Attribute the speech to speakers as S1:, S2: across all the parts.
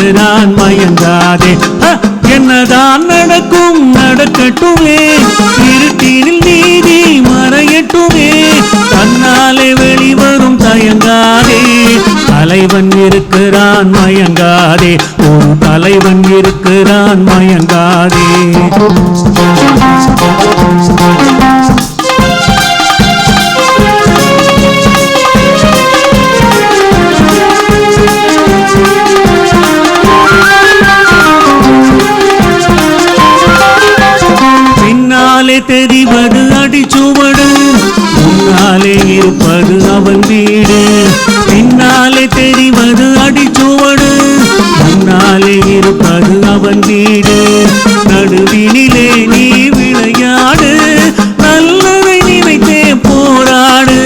S1: இருக்கிறான் மயங்காதே. என்னதான் நடக்கும் நடக்கட்டுமே, இருட்டினில் நீதி மறையட்டுமே, தன்னாலே வெளிவரும் தயங்காதே. தலைவன் இருக்கிறான் மயங்காதே, ஒரு தலைவன் இருக்கிறான் மயங்காதே. பின்னாலே தெரிவது அடிச்சுவடு, முன்னாலே இருப்பது அவன் வீடு. பின்னாலே தெரிவது அடிச்சுவடு, முன்னாலே இருப்பது அவன் வீடு. நடுவினிலே நீ விளையாடு, நல்லதை நினைத்தே போராடு,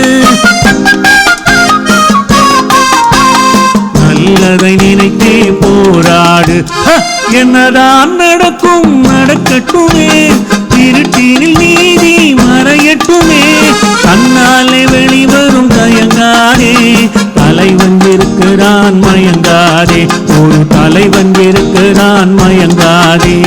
S1: நல்லதை நினைத்தே போராடு. என்னதான் நடக்கும் நடக்கட்டுமே, இருட்டினில் நீதி மறையட்டுமே, தன்னாலே வெளிவரும் தயங்காதே. தலைவன் இருக்கிறான் மயங்காதே, ஒரு தலைவன் இருக்கிறான் மயங்காதே.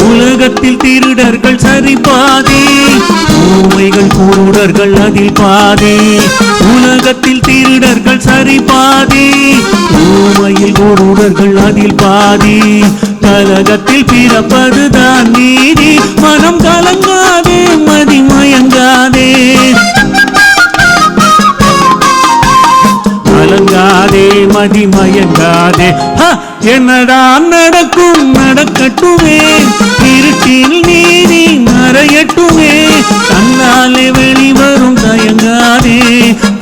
S1: உலகத்தில் திருடர்கள் சரி பாதி, ஊமைகள் குருடர்கள் அதில் பாதி. உலகத்தில் திருடர்கள் சரி பாதி, ஊமையில் குருடர்கள் அதில் பாதி. கலகத்தில் பிறப்பதுதான் நீதி, மனம் கலங்காதே மதி மயங்காதே, கலங்காதே மதி மயங்காதே. என்னதான் நடக்கும் நடக்கட்டுமே, இருட்டில் நீதி மறையட்டுமே, தன்னாலே வெளிவரும் தயங்காதே.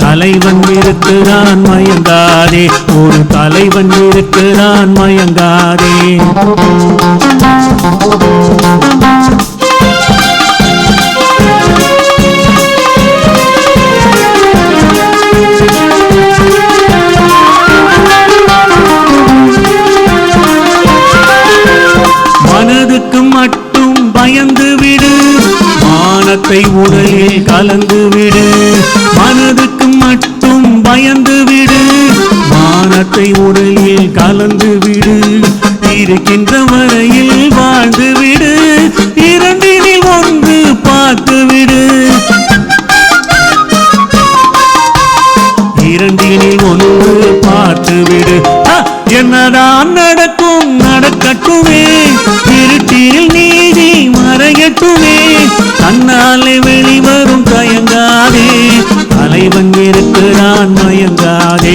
S1: தலைவன் இருக்கிறான் மயங்காதே, ஒரு தலைவன் இருக்கிறான் மயங்காதே. மனதுக்கு மட்டும் பயந்து விடு, மானத்தை உடலில் கலந்து விடு. மனதுக்கு மட்டும் பயந்து விடு, மானத்தை உடலில் கலந்து விடு. இருக்கின்ற வரையில் வாழ்ந்து விடு, இரண்டினில் ஒன்று பார்த்து விடு, இரண்டினில் ஒன்று பார்த்து விடு. என்னதான் நடக்கும் நடக்கட்டுமே, இருட்டில் நீதி மறையட்டுமே, தன்னாலே வெளிவரும் தயங்காதே. தலைவன் இருக்கிறான் மயங்காதே.